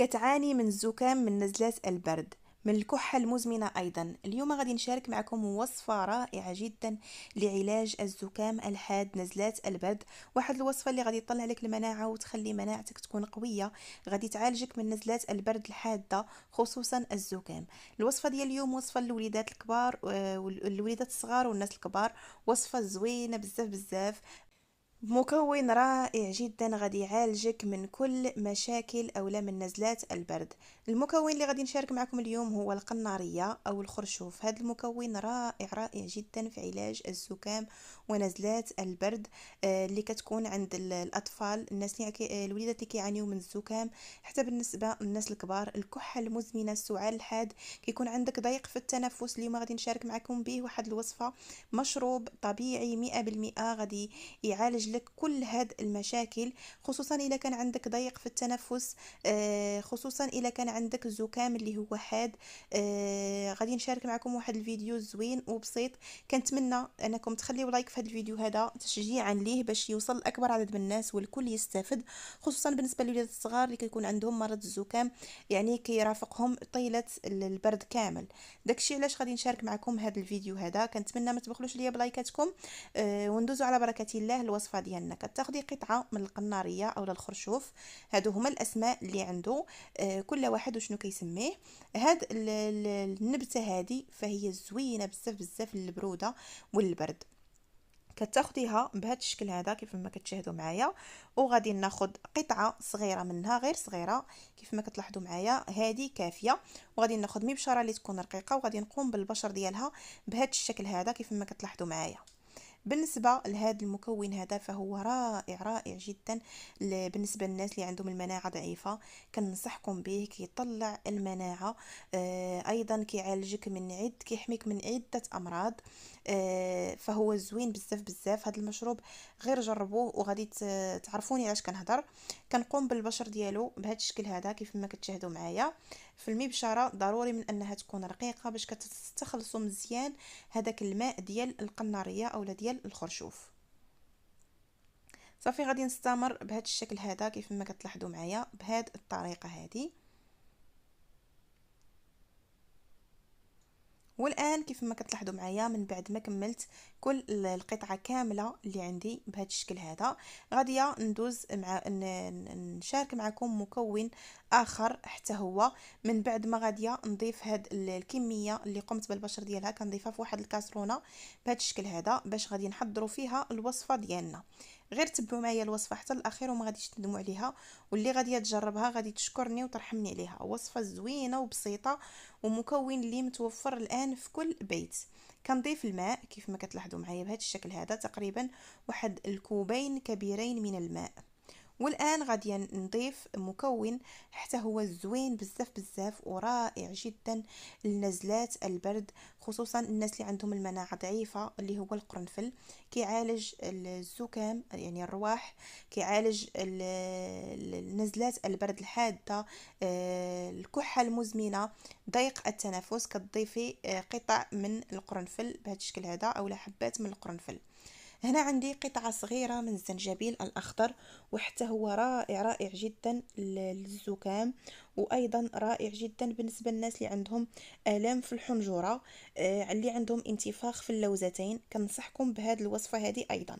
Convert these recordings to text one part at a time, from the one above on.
كتعاني من الزكام، من نزلات البرد، من الكحة المزمنة أيضا. اليوم غادي نشارك معكم وصفة رائعة جدا لعلاج الزكام الحاد، نزلات البرد. واحد الوصفة اللي غادي تطلع لك المناعة وتخلي مناعتك تكون قوية، غادي تعالجك من نزلات البرد الحادة خصوصا الزكام. الوصفة ديال اليوم وصفة للوليدات الكبار والوليدات الصغار والناس الكبار. وصفة زوينة بزاف بزاف، مكون رائع جدا غادي يعالجك من كل مشاكل او لا من نزلات البرد. المكون اللي غادي نشارك معكم اليوم هو القنارية او الخرشوف. هذا المكون رائع رائع جدا في علاج الزكام ونزلات البرد اللي كتكون عند الاطفال، الناس اللي الوليدات اللي كيعانيو من الزكام، حتى بالنسبه للناس الكبار. الكحه المزمنه، السعال الحاد، كيكون عندك ضيق في التنفس. اليوم غادي نشارك معكم به واحد الوصفه، مشروب طبيعي 100% غادي يعالج لك كل هاد المشاكل، خصوصا إذا كان عندك ضيق في التنفس، خصوصا إذا كان عندك زكام اللي هو حاد. غادي نشارك معكم واحد الفيديو زوين وبسيط. كنتمنى انكم تخليو لايك في هذا الفيديو هذا تشجيعا ليه باش يوصل لاكبر عدد من الناس والكل يستافد، خصوصا بالنسبه للولاد الصغار اللي كيكون عندهم مرض الزكام، يعني كيرافقهم طيله البرد كامل. داكشي علاش غادي نشارك معكم هذا الفيديو هذا. كنتمنى ما تبخلوش ليا بلايكاتكم. وندوزو على بركه الله الوصفه ديالنا. كتاخدي قطعه من القناريه او الخرشوف، هادو هما الاسماء اللي عنده، كل واحد وشنو كيسميه. هاد النبته هادي فهي زوينه بزاف بزاف للبروده والبرد. كتاخديها بهذا الشكل هذا كيف ما كتشاهدوا معايا، وغادي ناخذ قطعه صغيره منها، غير صغيره كيف ما كتلاحظوا معايا، هذه كافيه. وغادي ناخذ مبشره اللي تكون رقيقه، وغادي نقوم بالبشر ديالها بهذا الشكل هذا كيف ما كتلاحظوا معايا. بالنسبة لهذا المكون هذا فهو رائع رائع جدا بالنسبة للناس اللي عندهم المناعة ضعيفة. كننصحكم به، كيطلع المناعة، أيضا كيعالجك من كيحميك من عدة أمراض. فهو زوين بزاف بزاف هذا المشروب. غير جربوه وغادي تعرفوني علاش كنهضر. كنقوم بالبشر ديالو بهذا الشكل هذا كيف ما كتشاهدوا معايا. في المبشره ضروري من انها تكون رقيقه باش كتستخلصوا مزيان هذاك الماء ديال القناريه او ديال الخرشوف. صافي غادي نستمر بهذا الشكل هذا كيف ما كتلاحظوا معايا بهذه الطريقه هذه. والان كيف ما كتلاحظوا معايا من بعد ما كملت كل القطعه كامله اللي عندي بهذا الشكل هذا، غادي ندوز مع نشارك معكم مكون اخر حتى هو. من بعد ما غادي نضيف هاد الكميه اللي قمت بالبشر ديالها، كنضيفها في واحد الكاسرونه بهذا الشكل هذا باش غادي نحضروا فيها الوصفه ديالنا. غير تبعوا معايا الوصفه حتى الاخير وما غاديش تندموا عليها، واللي غادي تجربها غادي تشكرني وترحمني عليها. وصفه زوينه وبسيطه ومكون اللي متوفر الان في كل بيت. كنضيف الماء كيف ما كتلاحظوا معايا بهذا الشكل هذا، تقريبا واحد الكوبين كبيرين من الماء. والان غادي نضيف مكون حتى هو زوين بزاف بزاف ورائع جدا لنزلات البرد، خصوصا الناس اللي عندهم المناعه ضعيفه، اللي هو القرنفل. كيعالج الزكام يعني الرواح، كيعالج نزلات البرد الحاده، الكحه المزمنه، ضيق التنفس. كتضيفي قطع من القرنفل بهذا الشكل هذا او حبات من القرنفل. هنا عندي قطعة صغيرة من الزنجبيل الأخضر، وحتى هو رائع رائع جدا للزكام، وأيضا رائع جدا بالنسبة للناس اللي عندهم آلام في الحنجرة، اللي عندهم انتفاخ في اللوزتين. كنصحكم بهذه الوصفة هذه أيضا.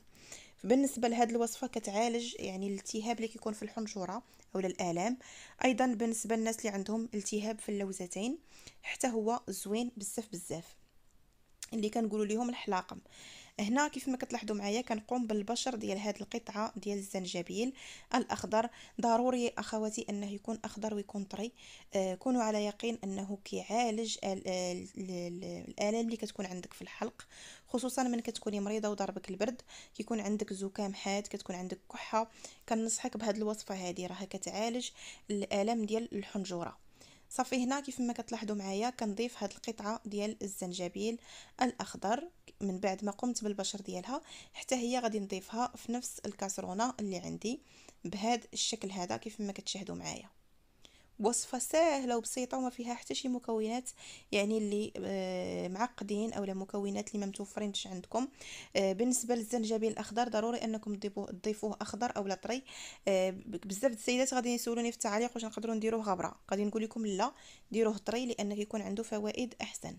بالنسبة لهذه الوصفة كتعالج يعني الالتهاب اللي كيكون في الحنجرة أو الآلام. أيضا بالنسبة للناس اللي عندهم التهاب في اللوزتين، حتى هو زوين بزاف بزاف، اللي كنقولوا لهم الحلاقم. هنا كيف ما كتلاحظوا معايا كنقوم بالبشر ديال هذه القطعه ديال الزنجبيل الاخضر. ضروري اخواتي انه يكون اخضر ويكون طري. كونوا على يقين انه كيعالج الالام اللي كتكون عندك في الحلق، خصوصا من كتكوني مريضه وضربك البرد، كيكون عندك زكام حاد، كتكون عندك كحه. كنصحك بهذه الوصفه هذه، راها كتعالج الالام ديال الحنجره. صافي هنا كيف ما كتلاحظوا معايا كنضيف هاد القطعه ديال الزنجبيل الاخضر من بعد ما قمت بالبشر ديالها، حتى هي غادي نضيفها في نفس الكاسرونه اللي عندي بهذا الشكل هذا كيف ما كتشاهدوا معايا. وصفه سهله وبسيطه وما فيها حتى شي مكونات يعني اللي معقدين او مكونات اللي ما متوفرينش عندكم. بالنسبه للزنجبيل الاخضر ضروري انكم تضيفوه اخضر او لا طري. بزاف د السيدات غادي يسولوني في التعاليق واش نقدروا نديروه غبره، غادي نقول لكم لا، ديروه طري لانه يكون عنده فوائد احسن.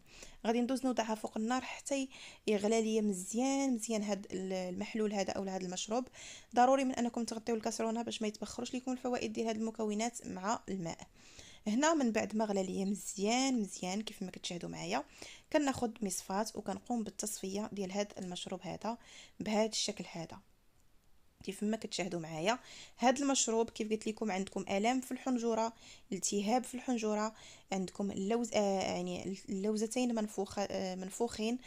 غادي ندوز نوضعها فوق النار حتى يغلى ليا مزيان مزيان هذا المحلول هذا او هذا المشروب. ضروري من انكم تغطيو الكاسرونه باش ما يتبخرش لكم الفوائد ديال هذه المكونات مع الماء. هنا من بعد ما غلى ليا مزيان مزيان كيف ما كتشاهدوا معايا، كناخذ مصفات وكنقوم بالتصفيه ديال هذا المشروب هذا بهذا الشكل هذا كيف ما كتشاهدوا معايا. هذا المشروب كيف قلت لكم عندكم الام في الحنجره، التهاب في الحنجره، عندكم اللوز يعني اللوزتين منفوخين،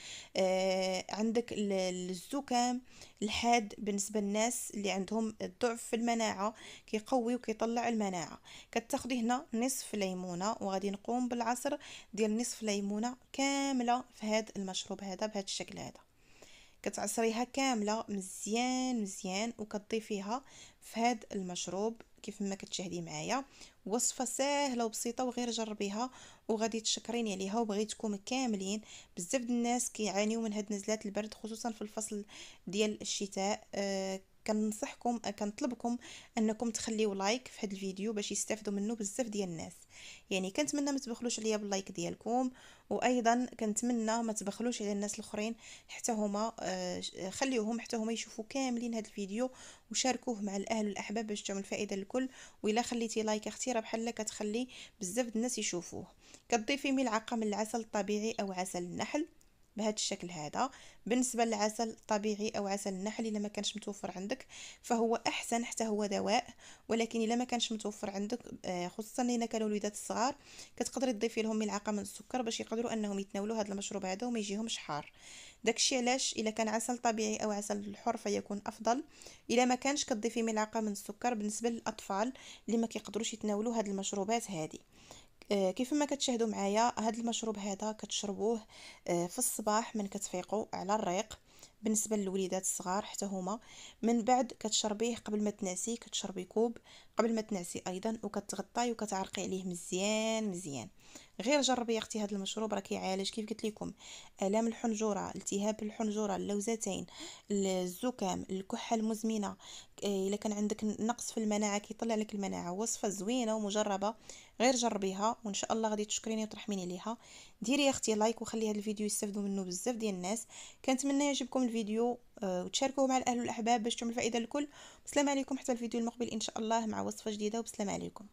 عندك الزكام الحاد بالنسبه للناس اللي عندهم الضعف في المناعه، كيقوي وكيطلع المناعه. كتاخدي هنا نصف ليمونه وغادي نقوم بالعصر ديال نصف ليمونه كامله في هذا المشروب هذا بهذا الشكل هذا. كتعصريها كامله مزيان مزيان وكتضيفيها في هذا المشروب كيف ما كتشاهدي معايا. وصفه سهله وبسيطه وغير جربيها وغادي تشكريني عليها وبغيتكم كاملين. بزاف د الناس كيعانيو من هاد نزلات البرد خصوصا في الفصل ديال الشتاء. كنصحكم كنطلبكم انكم تخليو لايك في هذا الفيديو باش يستافدوا منه بزاف ديال الناس. يعني كنتمنى ما تبخلوش عليا باللايك ديالكم، وايضا كنتمنى ما تبخلوش على الناس الاخرين حتى هما خليوهم حتى هما يشوفوا كاملين هذا الفيديو وشاركوه مع الاهل والاحباب باش تعمل فائده للكل. والا خليتي لايك اختي راه بحال كتخلي بزاف د الناس يشوفوه. كتضيفي ملعقه من العسل الطبيعي او عسل النحل بهذا الشكل هذا. بالنسبه للعسل الطبيعي او عسل النحل الا ما كانش متوفر عندك فهو احسن حتى هو دواء، ولكن الا ما كانش متوفر عندك خصوصا الا كانوا الوليدات الصغار كتقدري تضيفي لهم ملعقه من السكر باش يقدروا انهم يتناولوا هذا المشروب هذا وما يجيهمش حار. داكشي علاش الا كان عسل طبيعي او عسل الحر فيكون افضل. الا ما كانش كتضيفي ملعقه من السكر بالنسبه للاطفال اللي ما كيقدروش يتناولوا هذه المشروبات هذه. كيف ما كتشاهدوا معايا هذا المشروب هذا كتشربوه في الصباح من كتفيقوا على الريق بالنسبه للوليدات الصغار حتى هما. من بعد كتشربيه قبل ما تنعسي، كتشربي كوب قبل ما تنعسي ايضا وكتغطاي وكتعرقي عليه مزيان مزيان. غير جربي يا اختي هذا المشروب راه كيعالج كيف قلت لكم الام الحنجره، التهاب الحنجره، اللوزتين، الزكام، الكحه المزمنه. الا كان عندك نقص في المناعه كيطلع لك المناعه. وصفه زوينه ومجربه، غير جربيها وان شاء الله غادي تشكريني وترحميني ليها. ديري يا اختي لايك وخلي هذا الفيديو يستافدوا منه بزاف ديال الناس. كنتمنى يعجبكم الفيديو وتشاركوه مع الاهل والاحباب باش تعمل فائده للكل. بسلام عليكم حتى الفيديو المقبل ان شاء الله مع وصفه جديده وبسلام عليكم.